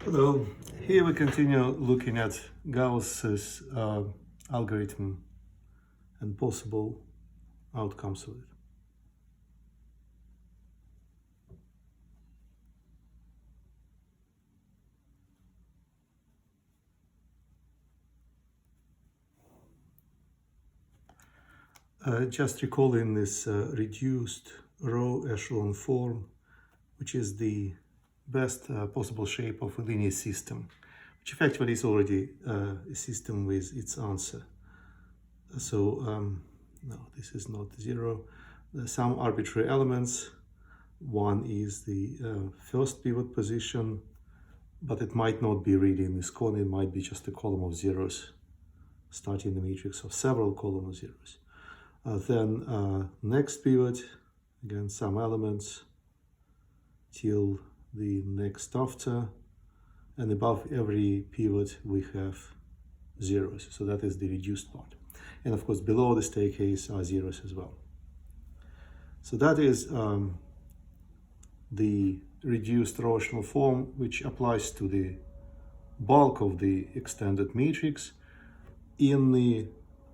Hello, here we continue looking at Gauss's algorithm and possible outcomes of it. Just recalling this reduced row echelon form, which is the best possible shape of a linear system, which effectively is already a system with its answer. So, no, this is not zero. There's some arbitrary elements. One is the first pivot position, but it might not be really in this column. It might be just a column of zeros, starting the matrix of several columns of zeros. Then next pivot, again some elements till the next after, and above every pivot we have zeros. So that is the reduced part. And of course below the staircase are zeros as well. So that is the reduced row echelon form, which applies to the bulk of the extended matrix. In the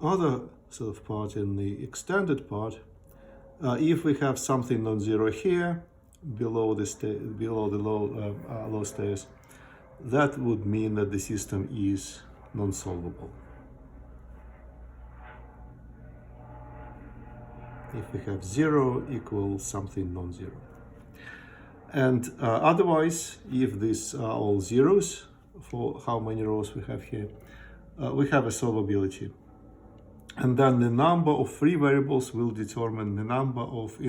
other sort of part, in the extended part, if we have something non-zero here below the low stairs, that would mean that the system is non-solvable. If we have zero equals something non-zero. And otherwise, if these are all zeros, for how many rows we have here, we have a solvability. And then the number of free variables will determine the number of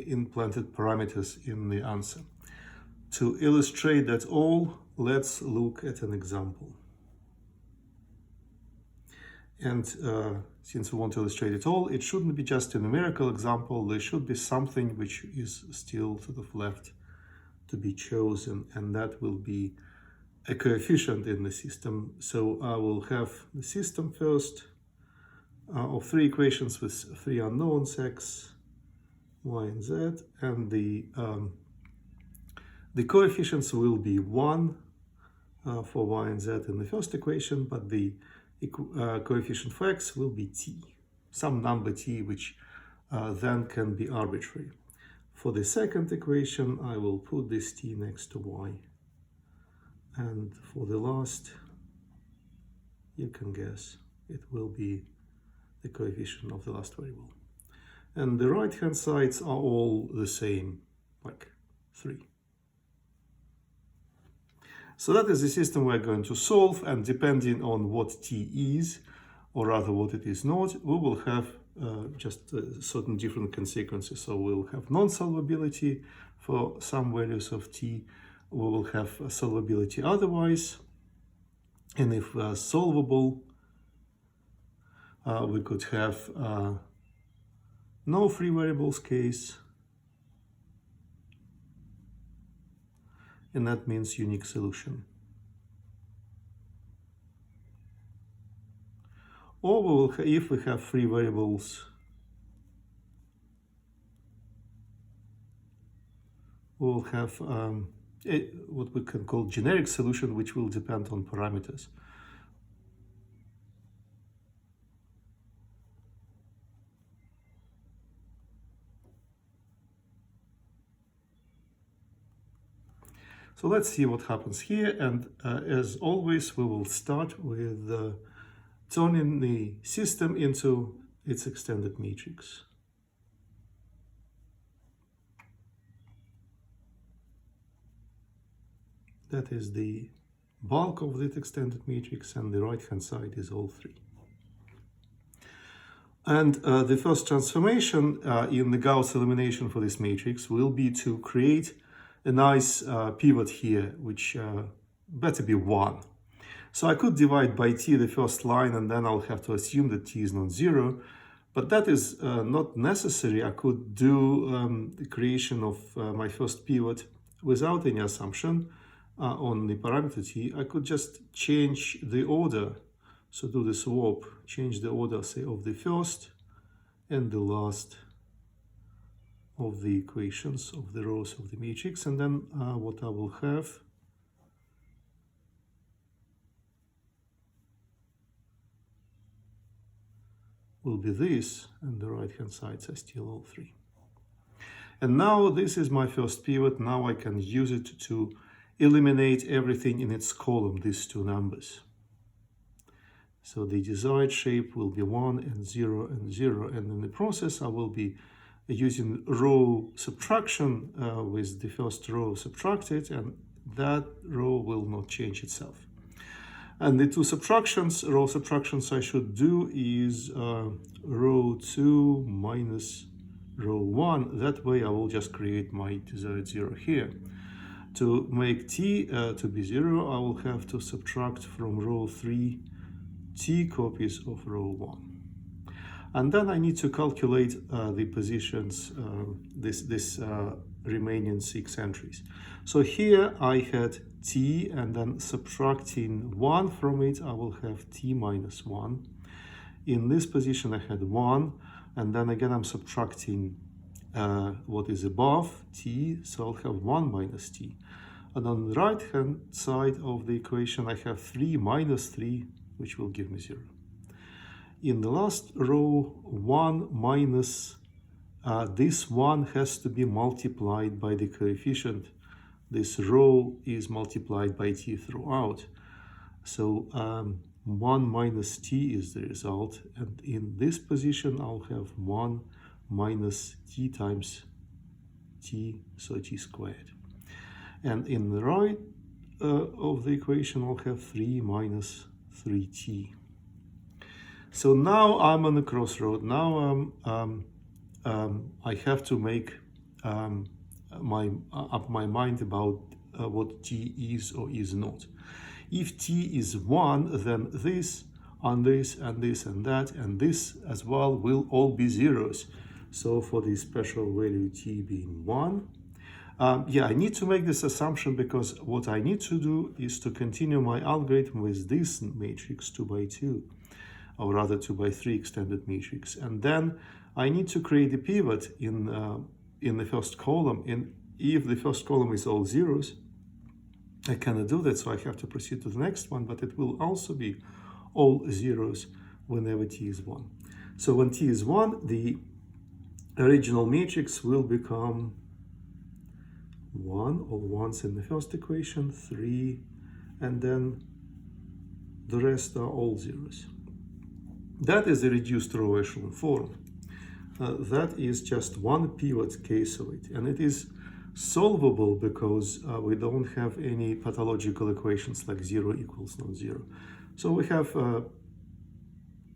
implanted parameters in the answer. To illustrate that all, let's look at an example. And since we want to illustrate it all, it shouldn't be just a numerical example. There should be something which is still sort of left to be chosen, and that will be a coefficient in the system. So I will have the system first of three equations with three unknowns, x, y, and z, and the coefficients will be 1 for y and z in the first equation, but the coefficient for x will be t, some number t, which then can be arbitrary. For the second equation, I will put this t next to y. And for the last, you can guess, it will be the coefficient of the last variable. And the right-hand sides are all the same, like 3. So that is the system we're going to solve, and depending on what t is, or rather what it is not, we will have just certain different consequences. So we'll have non-solvability for some values of t, we will have solvability otherwise, and if solvable, we could have no free variables case, and that means unique solution. Or we will if we have free variables, we will have what we can call generic solution, which will depend on parameters. So let's see what happens here, and as always we will start with turning the system into its extended matrix. That is the bulk of that extended matrix, and the right-hand side is all 3. And the first transformation in the Gauss elimination for this matrix will be to create a nice pivot here, which better be 1. So I could divide by t the first line, and then I'll have to assume that t is non-zero, but that is not necessary. I could do the creation of my first pivot without any assumption on the parameter t. I could just change the order, so do the swap, change the order, say, of the first and the last of the equations of the rows of the matrix, and then what I will have will be this, and the right hand sides are still all three. And now this is my first pivot. Now I can use it to eliminate everything in its column, these two numbers. So the desired shape will be 1 and 0 and 0, and in the process I will be using row subtraction with the first row subtracted, and that row will not change itself. And the two row subtractions I should do is row 2 minus row 1. That way I will just create my desired 0 here. To make t to be 0, I will have to subtract from row 3 t copies of row 1. And then I need to calculate the positions, this remaining 6 entries. So here I had t, and then subtracting 1 from it, I will have t minus 1. In this position I had 1, and then again I'm subtracting what is above t, so I'll have 1 minus t. And on the right hand side of the equation I have 3 minus 3, which will give me 0. In the last row, 1 minus this 1 has to be multiplied by the coefficient. This row is multiplied by t throughout. So 1 minus t is the result, and in this position I'll have 1 minus t times t, so t squared. And in the right of the equation I'll have 3 minus 3t. So now I'm on the crossroad. Now I have to make up my mind about what t is or is not. If t is 1, then this and this and this and that and this as well will all be zeros. So for the special value t being 1, I need to make this assumption, because what I need to do is to continue my algorithm with this matrix 2 by 2, or rather 2 by 3 extended matrix, and then I need to create a pivot in the first column. And if the first column is all zeros, I cannot do that, so I have to proceed to the next one, but it will also be all zeros whenever t is 1. So when t is 1, the original matrix will become 1, all ones in the first equation, 3, and then the rest are all zeros. That is the reduced row echelon form. That is just one pivot case of it, and it is solvable because we don't have any pathological equations like 0 equals non-zero. So we have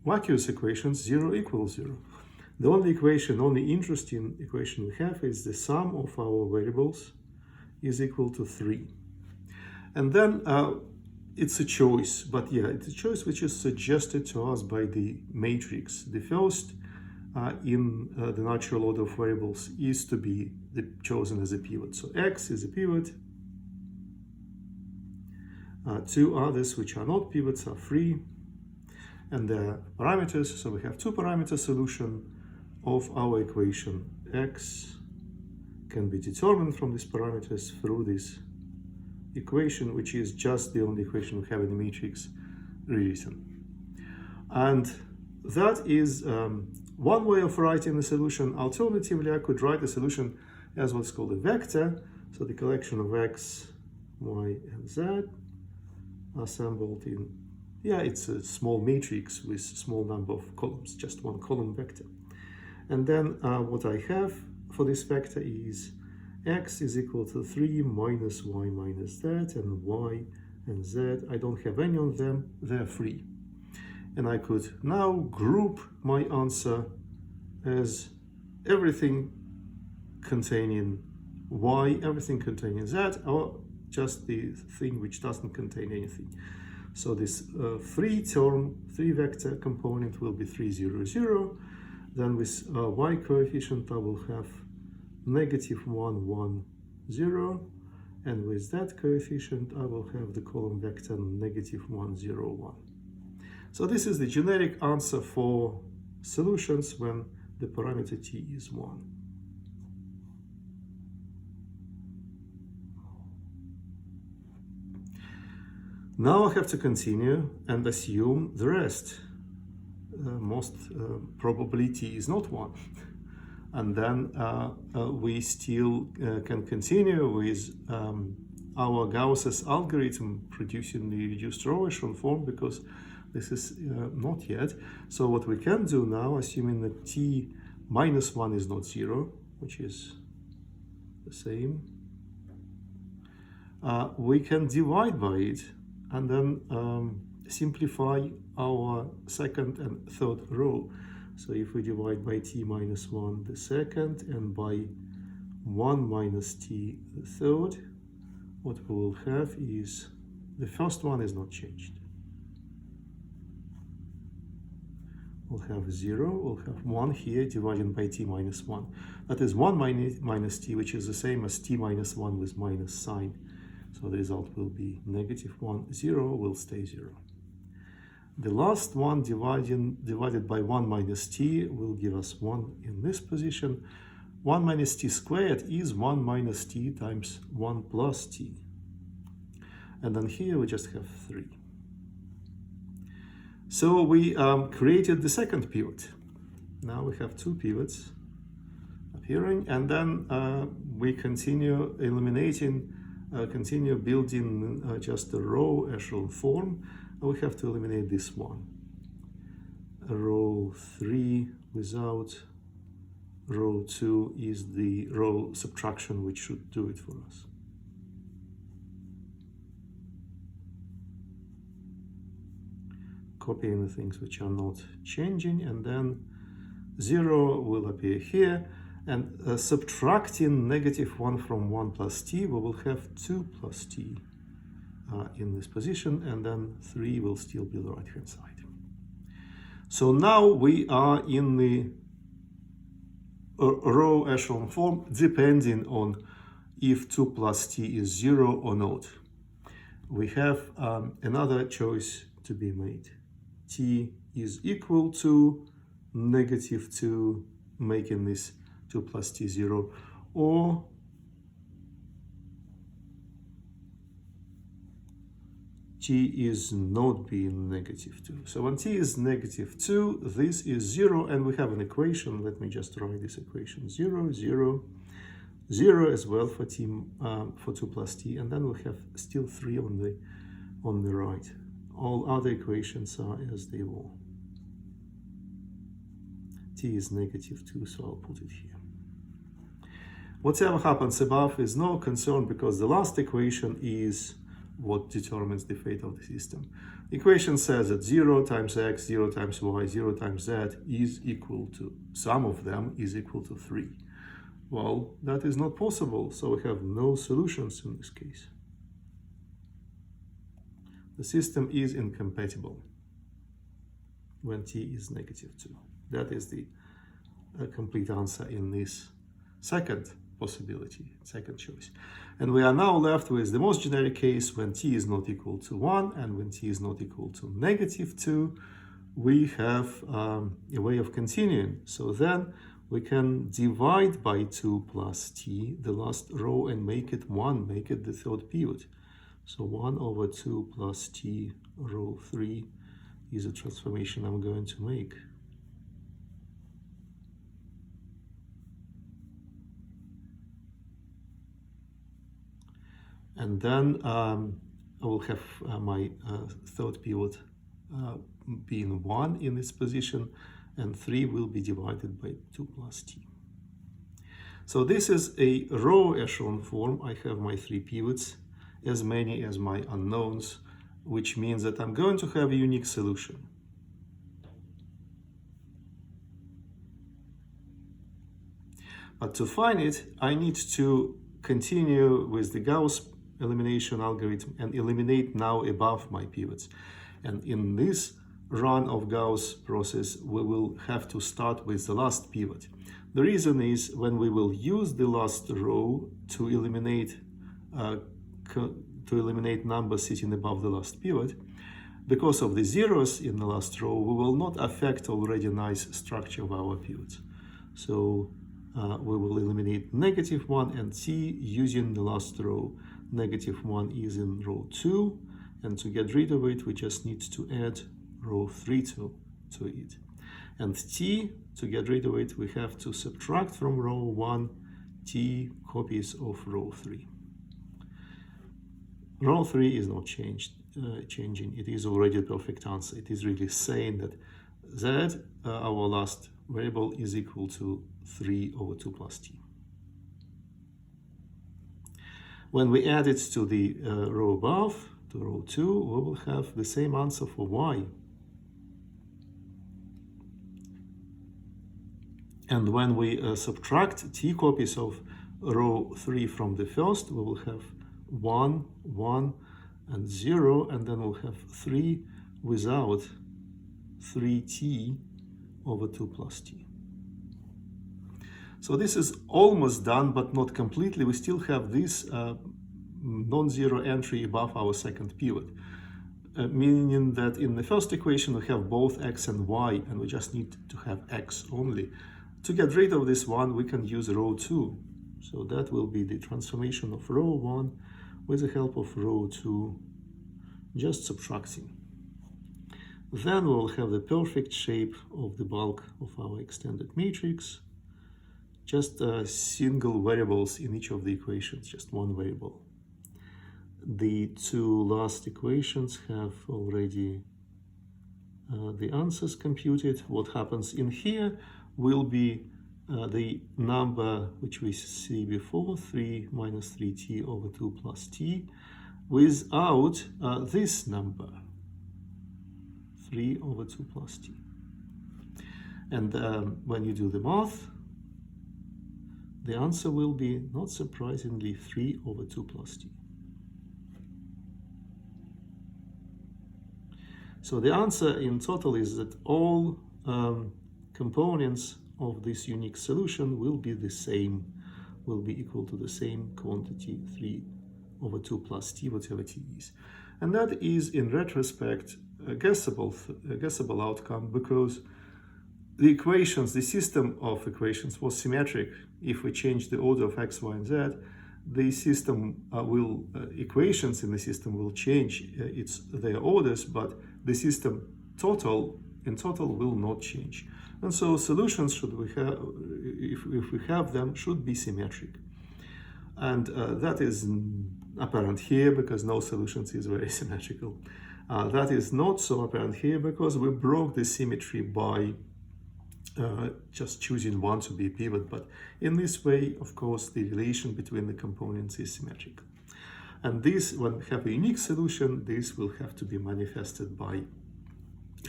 vacuous equations, 0 equals 0. The only interesting equation we have is the sum of our variables is equal to 3. And then it's a choice, but it's a choice which is suggested to us by the matrix. The first in the natural order of variables is to be chosen as a pivot. So x is a pivot. Two others which are not pivots are free, and the parameters. So we have two parameter solution of our equation. X can be determined from these parameters through this equation, which is just the only equation we have in the matrix rewritten. And that is one way of writing the solution. Alternatively, I could write the solution as what's called a vector. So the collection of x, y, and z assembled in, it's a small matrix with a small number of columns, just one column vector. And then what I have for this vector is x is equal to 3 minus y minus z, and y and z, I don't have any of them, they're free. And I could now group my answer as everything containing y, everything containing z, or just the thing which doesn't contain anything. So this three vector component will be 3, 0, 0. Then with y coefficient I will have negative 1, 1, 0. And with that coefficient I will have the column vector negative 1, 0, 1. So this is the generic answer for solutions when the parameter t is 1. Now I have to continue and assume the rest. Most probably t is not 1. And then we still can continue with our Gauss's algorithm producing the reduced row echelon form, because this is not yet. So what we can do now, assuming that t minus 1 is not 0, which is the same, we can divide by it and then simplify our second and third row. So if we divide by t minus 1 the second and by 1 minus t the third, what we will have is the first one is not changed. We'll have 0, we'll have 1 here divided by t minus 1. That is 1 minus t, which is the same as t minus 1 with minus sign. So the result will be negative 1, 0 will stay 0. The last one divided by 1 minus t will give us 1 in this position. 1 minus t squared is 1 minus t times 1 plus t. And then here we just have 3. So we created the second pivot. Now we have 2 pivots appearing, and then we continue eliminating, continue building just a row echelon form. We have to eliminate this one. Row 3 without row 2 is the row subtraction, which should do it for us. Copying the things which are not changing, and then 0 will appear here, and subtracting negative 1 from 1 plus t, we will have 2 plus t in this position, and then 3 will still be the right hand side. So now we are in the row echelon form, depending on if 2 plus t is 0 or not. We have another choice to be made. T is equal to negative 2, making this 2 plus t 0, or t is not being negative 2. So when t is negative 2, this is 0, and we have an equation. Let me just write this equation: 0, 0, 0 as well for t for 2 plus t, and then we have still 3 on the right. All other equations are as they were. T is negative 2, so I'll put it here. Whatever happens above is no concern, because the last equation is what determines the fate of the system. The equation says that 0 times x, 0 times y, 0 times z is equal to, sum of them is equal to 3. Well, that is not possible, so we have no solutions in this case. The system is incompatible when t is negative 2. That is the complete answer in this second possibility, second choice. And we are now left with the most generic case when t is not equal to 1 and when t is not equal to negative 2. We have a way of continuing. So then we can divide by 2 plus t, the last row, and make it 1, make it the third pivot. So 1 over 2 plus t row 3 is a transformation I'm going to make. And then I will have my third pivot being 1 in this position, and 3 will be divided by 2 plus t. So this is a row echelon form. I have my 3 pivots, as many as my unknowns, which means that I'm going to have a unique solution. But to find it, I need to continue with the Gauss elimination algorithm and eliminate now above my pivots. And in this run of Gauss process, we will have to start with the last pivot. The reason is when we will use the last row to eliminate numbers sitting above the last pivot, because of the zeros in the last row, we will not affect already nice structure of our pivots. So we will eliminate negative 1 and t using the last row. Negative 1 is in row 2, And to get rid of it, we just need to add row 3 to it. And t, to get rid of it, we have to subtract from row 1 t copies of row 3. Row 3 is not changing. It is already a perfect answer. It is really saying that z, our last variable, is equal to 3 over 2 plus t. When we add it to the row above, to row 2, we will have the same answer for y. And when we subtract t copies of row 3 from the first, we will have 1, 1, and 0, and then we'll have 3 without 3t over 2 plus t. So this is almost done, but not completely. We still have this non-zero entry above our second pivot, meaning that in the first equation we have both x and y, and we just need to have x only. To get rid of this one, we can use row 2. So that will be the transformation of row 1 with the help of row 2, just subtracting. Then we will have the perfect shape of the bulk of our extended matrix. Just single variables in each of the equations, just one variable. The two last equations have already the answers computed. What happens in here will be the number which we see before, 3 minus 3t over 2 plus t, without this number, 3 over 2 plus t. And when you do the math, the answer will be, not surprisingly, 3 over 2 plus t. So the answer in total is that all components of this unique solution will be the same, will be equal to the same quantity, 3 over 2 plus t, whatever t is. And that is, in retrospect, a guessable outcome, because the equations, the system of equations was symmetric. If we change the order of x, y, and z, the system equations in the system will change their orders, but the system in total will not change. And so solutions, should we have, if we have them, should be symmetric. And that is apparent here because no solutions is very symmetrical. That is not so apparent here because we broke the symmetry by just choosing one to be a pivot, but in this way, of course, the relation between the components is symmetric. And this, when we have a unique solution, this will have to be manifested by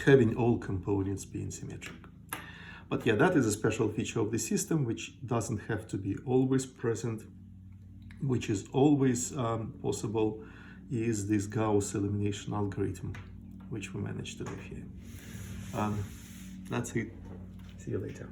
having all components being symmetric. But yeah, that is a special feature of the system, which doesn't have to be always present, which is always possible, is this Gauss elimination algorithm, which we managed to do here. That's it. See you later.